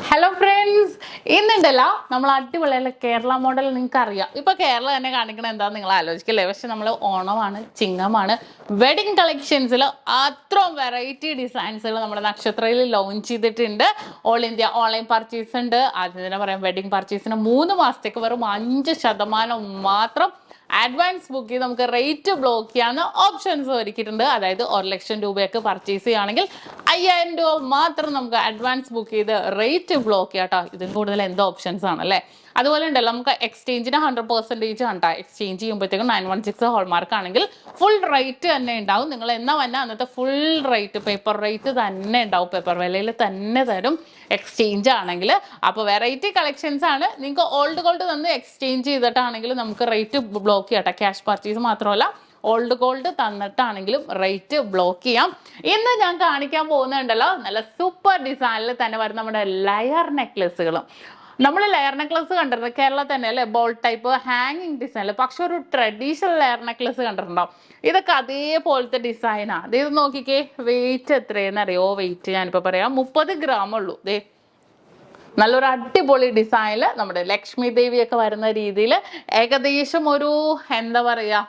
Hello friends, ഇന്നുണ്ടല്ലോ നമ്മൾ അടിപൊളിയുള്ള Kerala model. നിങ്ങൾക്ക് അറിയാം, ഇപ്പൊ കേരളം തന്നെ കാണിക്കണത് എന്താണെന്ന് നിങ്ങൾ ആലോചിക്കില്ലേ? പക്ഷെ നമ്മൾ ഓണമാണ്, ചിങ്ങമാണ്. വെഡിങ് കളക്ഷൻസിൽ അത്രയും വെറൈറ്റി ഡിസൈൻസുകൾ നമ്മുടെ നക്ഷത്രയിൽ ലോഞ്ച് ചെയ്തിട്ടുണ്ട്. ഓൾ ഇന്ത്യ ഓൺലൈൻ പർച്ചേസ് ഉണ്ട്. ആദ്യം തന്നെ പറയാം, വെഡിങ് പർച്ചേസിന് 3 മാസത്തേക്ക് വെറും 5% മാത്രം അഡ്വാൻസ് ബുക്ക് ചെയ്ത് നമുക്ക് റേറ്റ് ബ്ലോക്ക് ചെയ്യാവുന്ന ഓപ്ഷൻസ് ഒരുക്കിയിട്ടുണ്ട്. അതായത് 1,00,000 രൂപയൊക്കെ പർച്ചേസ് ചെയ്യുകയാണെങ്കിൽ 5,000 രൂപ മാത്രം നമുക്ക് അഡ്വാൻസ് ബുക്ക് ചെയ്ത് റേറ്റ് ബ്ലോക്ക് ചെയ്യാം കേട്ടോ. ഇതിന് കൂടുതൽ എന്തോ ഓപ്ഷൻസ് ആണല്ലേ. അതുപോലെ ഉണ്ടല്ലോ, നമുക്ക് എക്സ്ചേഞ്ചിന് 100% ആണ്. എക്സ്ചേഞ്ച് ചെയ്യുമ്പോഴത്തേക്കും 916 ഹോൾമാർക്ക് ആണെങ്കിൽ ഫുൾ റേറ്റ് തന്നെ ഉണ്ടാവും. നിങ്ങൾ എന്നാ വന്നാൽ അന്നത്തെ ഫുൾ റേറ്റ്, പേപ്പർ റേറ്റ് തന്നെ ഉണ്ടാവും. പേപ്പർ വിലയിൽ തന്നെ തരും എക്സ്ചേഞ്ച് ആണെങ്കിൽ. അപ്പോൾ വെറൈറ്റി കളക്ഷൻസ് ആണ്. നിങ്ങൾക്ക് ഓൾഡ് ഗോൾഡ് തന്ന് എക്സ്ചേഞ്ച് ചെയ്തിട്ടാണെങ്കിൽ നമുക്ക് റേറ്റ് ബ്ലോക്ക് ചെയ്യാം. ക്യാഷ് പർച്ചേസ് മാത്രമല്ല, ഓൾഡ് ഗോൾഡ് തന്നിട്ടാണെങ്കിലും റേറ്റ് ബ്ലോക്ക് ചെയ്യാം. ഇന്ന് ഞാൻ കാണിക്കാൻ പോകുന്നുണ്ടല്ലോ, നല്ല സൂപ്പർ ഡിസൈനിൽ തന്നെ വരുന്ന നമ്മുടെ ലെയർ നെക്ലസുകളും. നമ്മൾ ലെയർ നെക്ലസ് കണ്ടിട്ടുണ്ട് കേരളത്തിൽ തന്നെ അല്ലേ, ബോൾ ടൈപ്പ് ഹാങ്ങിങ് ഡിസൈനിൽ. പക്ഷെ ഒരു ട്രഡീഷണൽ ലെയർ നെക്ലസ് കണ്ടിട്ടുണ്ടാവും. ഇതൊക്കെ അതേപോലത്തെ ഡിസൈനാണ്. ഇത് നോക്കിക്കേ, വെയിറ്റ് എത്രയെന്ന് അറിയോ? വെയിറ്റ് ഞാനിപ്പോൾ പറയാം, 30 gram ഉള്ളൂ. ദേ നല്ലൊരു അടിപൊളി ഡിസൈനിൽ നമ്മുടെ ലക്ഷ്മി ദേവിയൊക്കെ വരുന്ന രീതിയിൽ, ഏകദേശം ഒരു എന്താ പറയുക,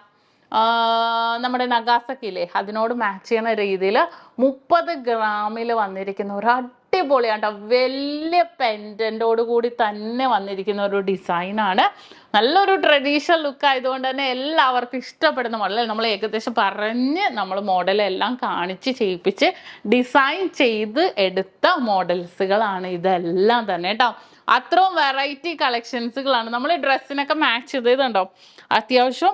നമ്മുടെ നഗാസക്കില്ലേ അതിനോട് മാച്ച് ചെയ്യുന്ന രീതിയിൽ 30 ഗ്രാമിൽ വന്നിരിക്കുന്ന ഒരു അടിപൊളിയാട്ടോ, വലിയ പെൻഡൻറ്റോട് കൂടി തന്നെ വന്നിരിക്കുന്ന ഒരു ഡിസൈനാണ്. നല്ലൊരു ട്രഡീഷണൽ ലുക്ക് ആയതുകൊണ്ട് തന്നെ എല്ലാവർക്കും ഇഷ്ടപ്പെടുന്ന മോഡൽ. നമ്മൾ ഏകദേശം പറഞ്ഞ് നമ്മൾ മോഡലെല്ലാം കാണിച്ച് ചെയ്യിപ്പിച്ച് ഡിസൈൻ ചെയ്ത് എടുത്ത മോഡൽസുകളാണ് ഇതെല്ലാം തന്നെ കേട്ടോ. അത്രയും വെറൈറ്റി കളക്ഷൻസുകളാണ്. നമ്മൾ ഡ്രസ്സിനൊക്കെ മാച്ച് ചെയ്തതുണ്ടോ, അത്യാവശ്യം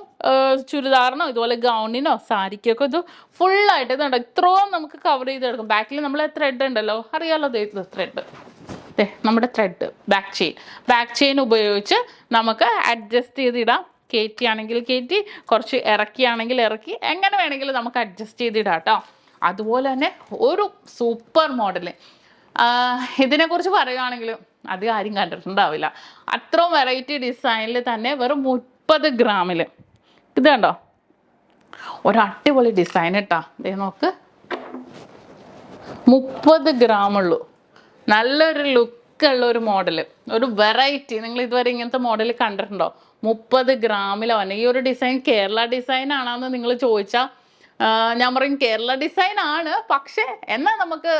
ചുരിദാറിനോ ഇതുപോലെ ഗൗണിനോ സാരിക്കൊക്കെ ഇത് ഫുള്ളായിട്ട് ഇതുണ്ടോ, ഇത്രയും നമുക്ക് കവർ ചെയ്തെടുക്കും. ബാക്കിൽ നമ്മൾ ത്രെഡ് ഉണ്ടല്ലോ, അറിയാലോ, ത്രെഡ്, നമ്മുടെ ത്രെഡ് ബാക്ക് ചെയിൻ ഉപയോഗിച്ച് നമുക്ക് അഡ്ജസ്റ്റ് ചെയ്തിടാം. കയറ്റിയാണെങ്കിൽ കയറ്റി, കുറച്ച് ഇറക്കിയാണെങ്കിൽ ഇറക്കി, എങ്ങനെ വേണമെങ്കിലും നമുക്ക് അഡ്ജസ്റ്റ് ചെയ്തിടാം കേട്ടോ. അതുപോലെ തന്നെ ഒരു സൂപ്പർ മോഡൽ. ഇതിനെക്കുറിച്ച് പറയുകയാണെങ്കിൽ അധികം ആരും കണ്ടിട്ടുണ്ടാവില്ല. അത്രയും വെറൈറ്റി ഡിസൈനിൽ തന്നെ വെറും 30 ഗ്രാമിൽ ഇത് കണ്ടോ, ഒരു അടിപൊളി ഡിസൈൻ കേട്ടോ. ദേ നോക്ക്, 30 gram ഉള്ളൂ. നല്ലൊരു ലുക്കുള്ള ഒരു മോഡൽ, ഒരു വെറൈറ്റി. നിങ്ങൾ ഇതുവരെ ഇങ്ങനത്തെ മോഡൽ കണ്ടിട്ടുണ്ടോ? 30 ഗ്രാമിലാണ് വന്നെ. ഈ ഒരു ഡിസൈൻ കേരള ഡിസൈൻ ആണെന്ന് നിങ്ങൾ ചോദിച്ചാൽ ഞാൻ പറയും കേരള ഡിസൈൻ ആണ്, പക്ഷെ എന്നാൽ നമുക്ക്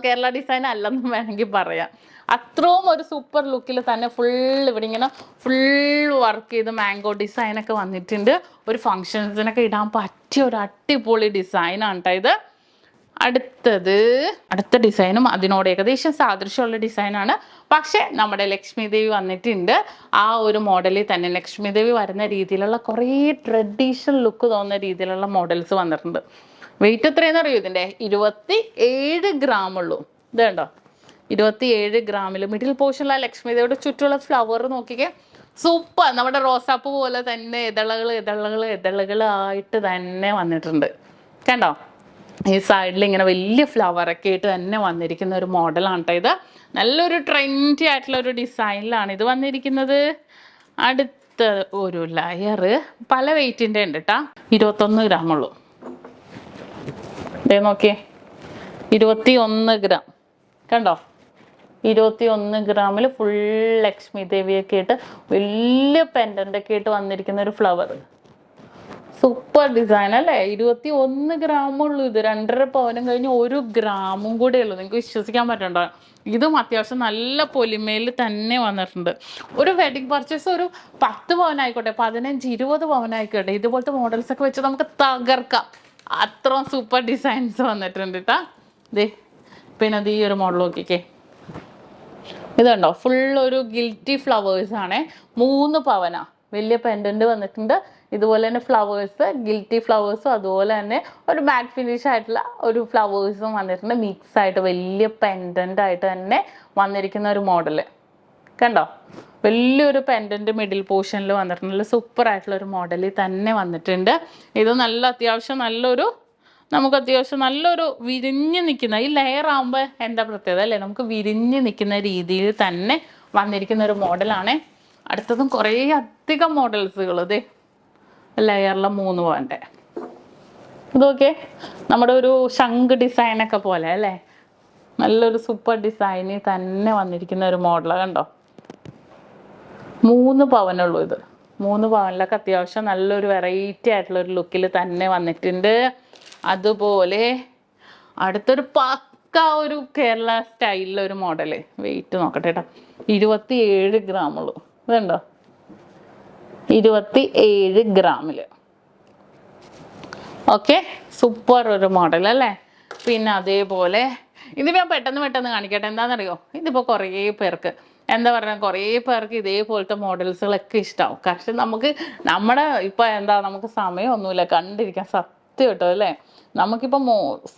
കേരള ഡിസൈൻ അല്ലെന്ന് വേണമെങ്കിൽ പറയാം. അത്രയും ഒരു സൂപ്പർ ലുക്കിൽ തന്നെ ഫുൾ ഇവിടെ ഇങ്ങനെ ഫുൾ വർക്ക് ചെയ്ത് മാംഗോ ഡിസൈനൊക്കെ വന്നിട്ടുണ്ട്. ഒരു ഫങ്ഷൻസിനൊക്കെ ഇടാൻ പറ്റിയ ഒരു അടിപൊളി ഡിസൈനാണ് കേട്ടോ ഇത്. അടുത്ത ഡിസൈനും അതിനോട് ഏകദേശം സാദൃശ്യമുള്ള ഡിസൈനാണ്. പക്ഷെ നമ്മുടെ ലക്ഷ്മി ദേവി വന്നിട്ടുണ്ട്. ആ ഒരു മോഡലിൽ തന്നെ ലക്ഷ്മി ദേവി വരുന്ന രീതിയിലുള്ള കുറേ ട്രഡീഷണൽ ലുക്ക് തോന്നുന്ന രീതിയിലുള്ള മോഡൽസ് വന്നിട്ടുണ്ട്. വെയിറ്റ് എത്രയെന്ന് അറിയൂ ഇതിൻ്റെ? 27 gram ഉള്ളൂ. ഇത് കണ്ടോ, 27 ഗ്രാമിൽ മിഡിൽ പോർഷനിലെ ലക്ഷ്മി ദേവിയുടെ ചുറ്റുമുള്ള ഫ്ലവർ നോക്കിക്കേ, സൂപ്പർ. നമ്മുടെ റോസാപ്പ് പോലെ തന്നെ ഇതളുകളായിട്ട് തന്നെ വന്നിട്ടുണ്ട്. കണ്ടോ, ഈ സൈഡിൽ ഇങ്ങനെ വലിയ ഫ്ലവറൊക്കെ ആയിട്ട് തന്നെ വന്നിരിക്കുന്ന ഒരു മോഡലാണ് കേട്ടോ ഇത്. നല്ലൊരു ട്രെൻഡി ആയിട്ടുള്ള ഒരു ഡിസൈനിലാണ് ഇത് വന്നിരിക്കുന്നത്. അടുത്ത ഒരു ലെയർ പല വെയിറ്റിൻ്റെ ഉണ്ട് കേട്ടോ. 21 gram ഉള്ളൂ. ഇതേ നോക്കിയേ, 21 gram. കണ്ടോ, 21 ഗ്രാമിൽ ഫുൾ ലക്ഷ്മി ദേവിയൊക്കെ ആയിട്ട് വലിയ പെൻഡൻ്റൊക്കെ ആയിട്ട് വന്നിരിക്കുന്ന ഒരു ഫ്ലവർ. സൂപ്പർ ഡിസൈൻ അല്ലേ? 21 gram ഉള്ളൂ. ഇത് 2.5 പവനും കഴിഞ്ഞ് 1 gram കൂടെ ഉള്ളൂ. നിങ്ങൾക്ക് വിശ്വസിക്കാൻ പറ്റണ്ടോ? ഇതും അത്യാവശ്യം നല്ല പൊലിമയിൽ തന്നെ വന്നിട്ടുണ്ട്. ഒരു വെഡിങ് പർച്ചേസ് ഒരു 10 പവനായിക്കോട്ടെ, 15-20 പവനായിക്കോട്ടെ, ഇതുപോലത്തെ മോഡൽസൊക്കെ വെച്ച് നമുക്ക് തകർക്കാം. അത്രയും സൂപ്പർ ഡിസൈൻസ് വന്നിട്ടുണ്ട് കേട്ടോ. ദേ പിന്നെ അത് ഈ ഒരു മോഡൽ നോക്കിക്കേ, ഇതുണ്ടോ, ഫുൾ ഒരു ഗിൽറ്റി ഫ്ലവേഴ്സ് ആണേ. 3 പവനാ. വലിയ പെൻഡന്റ് വന്നിട്ടുണ്ട്. ഇതുപോലെ തന്നെ ഫ്ലവേഴ്സ്, ഗിൽറ്റി ഫ്ലവേഴ്സും അതുപോലെ തന്നെ ഒരു മാറ്റ് ഫിനിഷ് ആയിട്ടുള്ള ഒരു ഫ്ലവേഴ്സും വന്നിട്ടുണ്ട്. മിക്സ് ആയിട്ട് വലിയ പെൻഡന്റ് ആയിട്ട് തന്നെ വന്നിരിക്കുന്ന ഒരു മോഡല് കണ്ടോ. വലിയൊരു പെൻഡന്റ് മിഡിൽ പോർഷനിൽ വന്നിട്ടുണ്ട്. സൂപ്പർ ആയിട്ടുള്ള ഒരു മോഡലിൽ തന്നെ വന്നിട്ടുണ്ട്. ഇത് നല്ല അത്യാവശ്യം നല്ലൊരു വിരിഞ്ഞ് നിൽക്കുന്ന, ഈ ലെയർ ആകുമ്പോൾ എന്താ പ്രത്യേകത അല്ലേ, നമുക്ക് വിരിഞ്ഞ് നിൽക്കുന്ന രീതിയിൽ തന്നെ വന്നിരിക്കുന്ന ഒരു മോഡലാണ്. അടുത്തതും കുറേ അധികം മോഡൽസുകൾ ഇതേ ലെയറിലെ 3 പവൻ്റെ ഇതൊക്കെ നമ്മുടെ ഒരു ശംഖ് ഡിസൈനൊക്കെ പോലെ അല്ലേ. നല്ലൊരു സൂപ്പർ ഡിസൈനിൽ തന്നെ വന്നിരിക്കുന്ന ഒരു മോഡലാണ്. കണ്ടോ, 3 പവനുള്ളൂ ഇത്. 3 പവനിലൊക്കെ അത്യാവശ്യം നല്ലൊരു വെറൈറ്റി ആയിട്ടുള്ള ഒരു ലുക്കിൽ തന്നെ വന്നിട്ടുണ്ട്. അതുപോലെ അടുത്തൊരു പക്ക ഒരു കേരള സ്റ്റൈലിലൊരു മോഡല്. വെയിറ്റ് നോക്കട്ടെ കേട്ടോ, 27 ഗ്രാമുള്ളൂ. ഇതുണ്ടോ, 27 ഗ്രാമിൽ. ഓക്കെ, സൂപ്പർ ഒരു മോഡൽ അല്ലേ. പിന്നെ അതേപോലെ ഇതിപ്പോൾ ഞാൻ പെട്ടെന്ന് കാണിക്കട്ടെ. എന്താണെന്നറിയോ, ഇതിപ്പോൾ കുറേ പേർക്ക് എന്താ പറയുക, കുറേ പേർക്ക് ഇതേപോലത്തെ മോഡൽസുകളൊക്കെ ഇഷ്ടമാവും. പക്ഷെ നമ്മുടെ ഇപ്പം എന്താ, നമുക്ക് സമയമൊന്നുമില്ല കണ്ടിരിക്കാൻ, സത്യം കേട്ടോ അല്ലേ. നമുക്കിപ്പോൾ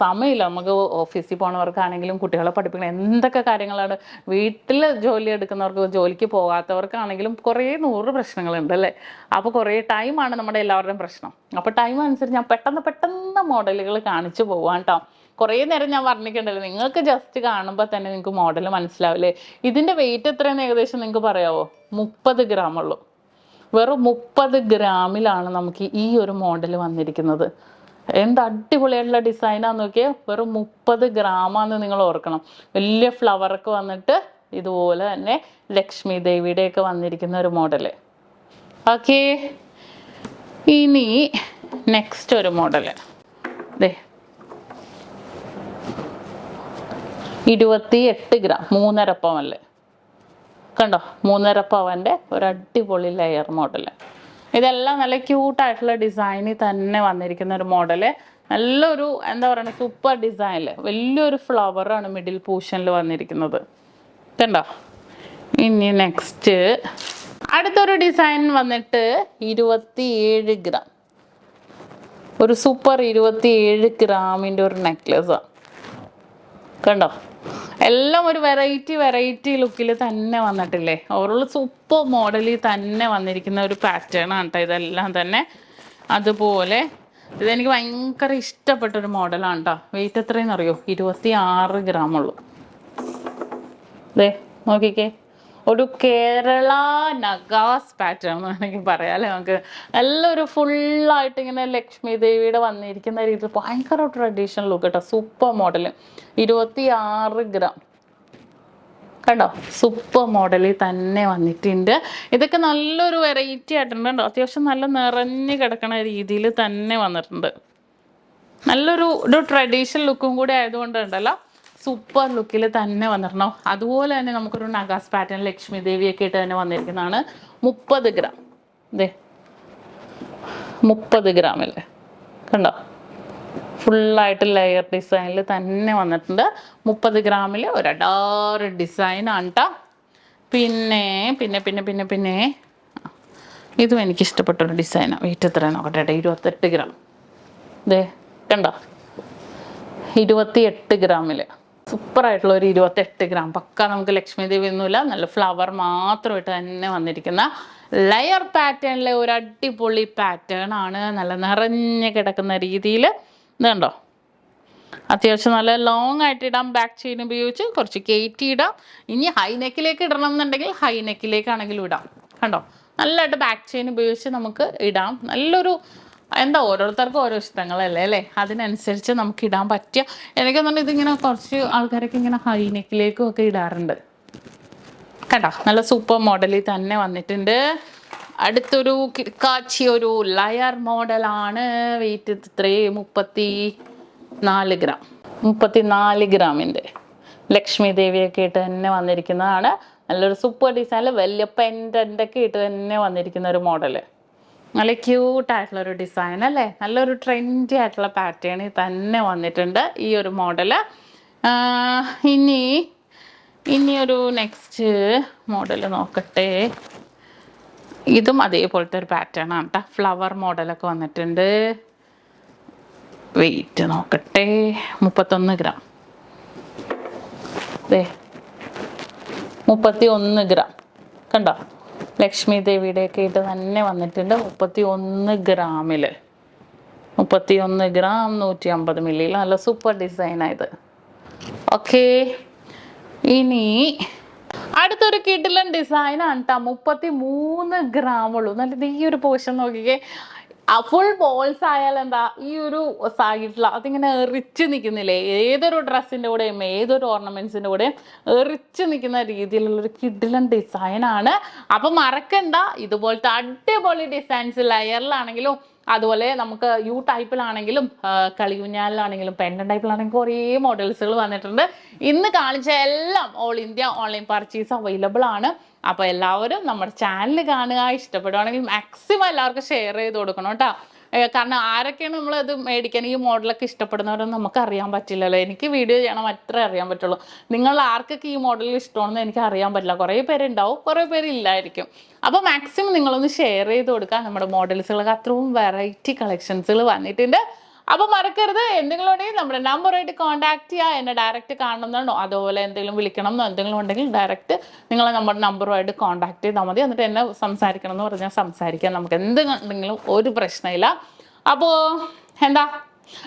സമയമില്ല. നമുക്ക് ഓഫീസിൽ പോകുന്നവർക്കാണെങ്കിലും കുട്ടികളെ പഠിപ്പിക്കണം, എന്തൊക്കെ കാര്യങ്ങളാണ്. വീട്ടിൽ ജോലി എടുക്കുന്നവർക്ക്, ജോലിക്ക് പോകാത്തവർക്കാണെങ്കിലും കുറേ 100 പ്രശ്നങ്ങളുണ്ട് അല്ലേ. അപ്പോൾ കുറേ ടൈമാണ് നമ്മുടെ എല്ലാവരുടെയും പ്രശ്നം. അപ്പോൾ ടൈം അനുസരിച്ച് ഞാൻ പെട്ടെന്ന് മോഡലുകൾ കാണിച്ചു പോവാം കേട്ടോ. കുറേ നേരം ഞാൻ വർണ്ണിക്കണ്ടല്ലോ, നിങ്ങൾക്ക് ജസ്റ്റ് കാണുമ്പോൾ തന്നെ നിങ്ങൾക്ക് മോഡൽ മനസ്സിലാവില്ലേ. ഇതിൻ്റെ വെയിറ്റ് എത്രയെന്ന് ഏകദേശം നിങ്ങൾക്ക് പറയാമോ? 30 ഗ്രാമുള്ളൂ. വെറും 30 ഗ്രാമിലാണ് നമുക്ക് ഈ ഒരു മോഡൽ വന്നിരിക്കുന്നത്. എന്ത് അടിപൊളിയായിട്ടുള്ള ഡിസൈനാന്ന് നോക്കിയേ. വെറും 30 ഗ്രാമാന്ന് നിങ്ങൾ ഓർക്കണം. വലിയ ഫ്ലവറൊക്കെ വന്നിട്ട് ഇതുപോലെ തന്നെ ലക്ഷ്മി ദേവിയുടെയൊക്കെ വന്നിരിക്കുന്ന ഒരു മോഡല്. ഓക്കെ, ഇനി നെക്സ്റ്റ് ഒരു മോഡല് ദേ 28 ഗ്രാം, 3.5 പവനില്. കണ്ടോ, 3.5 പവൻ്റെ ഒരു അടിപൊളി ലെയർ മോഡല്. ഇതെല്ലാം നല്ല ക്യൂട്ടായിട്ടുള്ള ഡിസൈനിൽ തന്നെ വന്നിരിക്കുന്ന ഒരു മോഡല്. നല്ലൊരു എന്താ പറയുക, സൂപ്പർ ഡിസൈനിൽ വലിയൊരു ഫ്ലവറാണ് മിഡിൽ പോർഷനിൽ വന്നിരിക്കുന്നത്. കണ്ടോ. ഇനി നെക്സ്റ്റ് അടുത്തൊരു ഡിസൈൻ വന്നിട്ട് 27 ഗ്രാം. ഒരു സൂപ്പർ 27 ഗ്രാമിൻ്റെ ഒരു നെക്ലസാണ്. കണ്ടോ, എല്ലാം ഒരു വെറൈറ്റി ലുക്കിൽ തന്നെ വന്നിട്ടില്ലേ. ഓവറോൾ സൂപ്പർ മോഡലിൽ തന്നെ വന്നിരിക്കുന്ന ഒരു പാറ്റേൺ ആണ് കേട്ടോ ഇതെല്ലാം തന്നെ. അതുപോലെ ഇതെനിക്ക് ഭയങ്കര ഇഷ്ടപ്പെട്ടൊരു മോഡലാണ് കേട്ടോ. വെയിറ്റ് എത്രയെന്ന് അറിയോ? 26 ഗ്രാമുള്ളൂ. അതെ, നോക്കിക്കേ, ഒരു കേരള നഗാസ് പാറ്റേൺ എന്ന് വേണമെങ്കിൽ പറയാം അല്ലേ. നമുക്ക് നല്ലൊരു ഫുള്ളായിട്ട് ഇങ്ങനെ ലക്ഷ്മി ദേവിയുടെ വന്നിരിക്കുന്ന രീതിയിൽ ഭയങ്കര ട്രഡീഷണൽ ലുക്ക് കേട്ടോ. Super model, 26 gram. കണ്ടോ, സൂപ്പർ മോഡലിൽ തന്നെ വന്നിട്ടുണ്ട്. ഇതൊക്കെ നല്ലൊരു വെറൈറ്റി ആയിട്ടുണ്ട് കേട്ടോ. അത്യാവശ്യം നല്ല നിറഞ്ഞ് കിടക്കണ രീതിയിൽ തന്നെ വന്നിട്ടുണ്ട്. നല്ലൊരു ട്രഡീഷണൽ ലുക്കും കൂടി ആയതുകൊണ്ടുണ്ടല്ലോ, സൂപ്പർ ലുക്കിൽ തന്നെ വന്നിട്ടുണ്ടോ. അതുപോലെ തന്നെ നമുക്കൊരു നഗാസ് പാറ്റേൺ ലക്ഷ്മി ദേവിയൊക്കെ ആയിട്ട് തന്നെ വന്നിരിക്കുന്നതാണ്. 30 ഗ്രാം. ഇതേ 30 ഗ്രാമല്ലേ. കണ്ടോ, ഫുള്ളായിട്ട് ലെയർ ഡിസൈനിൽ തന്നെ വന്നിട്ടുണ്ട്. 30 ഗ്രാമിൽ ഒരു അടാറ് ഡിസൈനാണ് കേട്ടോ. പിന്നെ പിന്നെ പിന്നെ പിന്നെ പിന്നെ ഇതും എനിക്കിഷ്ടപ്പെട്ടൊരു ഡിസൈനാണ്. വെയിറ്റ് എത്രയാണ് നോക്കട്ടെ. 28 ഗ്രാം. ഇതേ കണ്ടോ, 28 ഗ്രാമിൽ സൂപ്പറായിട്ടുള്ള ഒരു 28 ഗ്രാം. പക്ക നമുക്ക് ലക്ഷ്മി ദേവി ഒന്നുമില്ല, നല്ല ഫ്ലവർ മാത്രമായിട്ട് തന്നെ വന്നിരിക്കുന്ന ലെയർ പാറ്റേണിലെ ഒരു അടിപൊളി പാറ്റേൺ ആണ്. നല്ല നിറഞ്ഞ് കിടക്കുന്ന രീതിയിൽ ഇതുണ്ടോ. അത്യാവശ്യം നല്ല ലോങ് ആയിട്ട് ഇടാം. ബാക്ക് ചെയിൻ ഉപയോഗിച്ച് കുറച്ച് കയറ്റി ഇടാം. ഇനി ഹൈ നെക്കിലേക്ക് ഇടണം എന്നുണ്ടെങ്കിൽ ഹൈ നെക്കിലേക്കാണെങ്കിലും ഇടാം. കണ്ടോ, നല്ലതായിട്ട് ബാക്ക് ചെയിൻ ഉപയോഗിച്ച് നമുക്ക് ഇടാം. നല്ലൊരു എന്താ, ഓരോരുത്തർക്കും ഓരോ ഇഷ്ടങ്ങളല്ലേ അല്ലേ. അതിനനുസരിച്ച് നമുക്ക് ഇടാൻ പറ്റിയ, എനിക്ക് തോന്നുന്നു ഇതിങ്ങനെ കുറച്ച് ആൾക്കാരൊക്കെ ഇങ്ങനെ ഹൈ നെക്കിലേക്കും ഒക്കെ ഇടാറുണ്ട്. കണ്ടോ, നല്ല സൂപ്പർ മോഡലിൽ തന്നെ വന്നിട്ടുണ്ട്. അടുത്തൊരു കിടക്കാച്ചി ഒരു ലയർ മോഡലാണ്. വെയിറ്റ് ഇത്രയും 34 ഗ്രാം. 34 ഗ്രാമിൻ്റെ ലക്ഷ്മി ദേവിയൊക്കെ ഇട്ട് തന്നെ വന്നിരിക്കുന്നതാണ്. നല്ലൊരു സൂപ്പർ ഡിസൈനിൽ വലിയ പെൻഡൻ്റൊക്കെ ഇട്ട് തന്നെ വന്നിരിക്കുന്ന ഒരു മോഡല്. നല്ല ക്യൂട്ടായിട്ടുള്ളൊരു ഡിസൈൻ അല്ലേ. നല്ലൊരു ട്രെൻഡി ആയിട്ടുള്ള പാറ്റേണിൽ തന്നെ വന്നിട്ടുണ്ട് ഈ ഒരു മോഡല്. ഇനിയൊരു നെക്സ്റ്റ് മോഡൽ നോക്കട്ടെ. ഇതും അതേപോലത്തെ ഒരു പാറ്റേൺ ആണ് കേട്ടോ. ഫ്ലവർ മോഡലൊക്കെ വന്നിട്ടുണ്ട്. വെയിറ്റ് നോക്കട്ടെ. 31 ഗ്രാം. 31 ഗ്രാം. കണ്ടോ, ലക്ഷ്മി ദേവിയുടെയൊക്കെ ഇട്ട് തന്നെ വന്നിട്ടുണ്ട്. 31 ഗ്രാമിൽ 31 ഗ്രാം 150 മില്ലിയിൽ നല്ല സൂപ്പർ ഡിസൈനായത്. ഓക്കെ, ഇനി അടുത്തൊരു കിടിലൻ ഡിസൈനാണ് കേട്ടോ. 33 ഗ്രാമുള്ളൂ. നല്ല ഈ ഒരു പോർഷൻ നോക്കിക്കേ. ഫുൾ ബോൾസ് ആയാൽ എന്താ ഈ ഒരു സൈഡിൽ അതിങ്ങനെ എറിച്ച് നിൽക്കുന്നില്ലേ, ഏതൊരു ഡ്രസ്സിൻ്റെ കൂടെയും ഏതൊരു ഓർണമെന്റ്സിൻ്റെ കൂടെയും എറിച്ച് നിൽക്കുന്ന രീതിയിലുള്ളൊരു കിഡിലൻ ഡിസൈനാണ്. അപ്പം മറക്കണ്ട, ഇതുപോലത്തെ അടിപൊളി ഡിസൈൻസ് ലെയറിലാണെങ്കിലും അതുപോലെ നമുക്ക് യു ടൈപ്പിലാണെങ്കിലും കളിയൂഞ്ഞാലിലാണെങ്കിലും പെൻഡൻ ടൈപ്പിലാണെങ്കിലും കുറേ മോഡൽസുകൾ വന്നിട്ടുണ്ട്. ഇന്ന് കാണിച്ച എല്ലാം all India online purchase available ആണ്. അപ്പോൾ എല്ലാവരും നമ്മുടെ ചാനൽ കാണുക, ഇഷ്ടപ്പെടുവാണെങ്കിൽ മാക്സിമം എല്ലാവർക്കും ഷെയർ ചെയ്ത് കൊടുക്കണം കേട്ടോ. കാരണം ആരൊക്കെയാണ് നമ്മളത് മേടിക്കാൻ ഈ മോഡലൊക്കെ ഇഷ്ടപ്പെടുന്നവരൊന്നും നമുക്ക് അറിയാൻ പറ്റില്ലല്ലോ. എനിക്ക് വീഡിയോ ചെയ്യണം അത്രേ അറിയാൻ പറ്റുള്ളൂ. നിങ്ങൾ ആർക്കൊക്കെ ഈ മോഡൽ ഇഷ്ടമാണെന്ന് എനിക്ക് അറിയാൻ പറ്റില്ല. കുറേ പേരുണ്ടാവും, കുറേ പേര് ഇല്ലായിരിക്കും. അപ്പോൾ മാക്സിമം നിങ്ങളൊന്ന് ഷെയർ ചെയ്ത് കൊടുക്കുക. നമ്മുടെ മോഡൽസുകളൊക്കെ അത്രയും വെറൈറ്റി കളക്ഷൻസുകൾ വന്നിട്ടുണ്ട്. അപ്പോൾ മറക്കരുത്, എന്തെങ്കിലും ഉണ്ടെങ്കിൽ നമ്മുടെ നമ്പറായിട്ട് കോൺടാക്ട് ചെയ്യുക. എന്നെ ഡയറക്റ്റ് കാണണമെന്നുണ്ടോ അതുപോലെ എന്തെങ്കിലും വിളിക്കണം എന്നോ എന്തെങ്കിലും ഉണ്ടെങ്കിൽ ഡയറക്റ്റ് നിങ്ങൾ നമ്മുടെ നമ്പറുമായിട്ട് കോൺടാക്ട് ചെയ്താൽ മതി. എന്നിട്ട് എന്നെ സംസാരിക്കണം എന്ന് പറഞ്ഞാൽ സംസാരിക്കാം. നമുക്ക് എന്തെങ്കിലും ഒരു പ്രശ്നമില്ല. അപ്പോൾ എന്താ,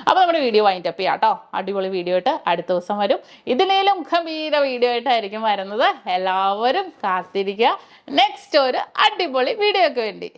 അപ്പോൾ നമ്മുടെ വീഡിയോ വൈൻഡ് അപ്പ് ചെയ്യാം കേട്ടോ. അടിപൊളി വീഡിയോ ആയിട്ട് അടുത്ത ദിവസം വരും. ഇതിനേലും ഗംഭീര വീഡിയോ ആയിട്ടായിരിക്കും വരുന്നത്. എല്ലാവരും കാത്തിരിക്കുക നെക്സ്റ്റ് ഒരു അടിപൊളി വീഡിയോയ്ക്ക് വേണ്ടി.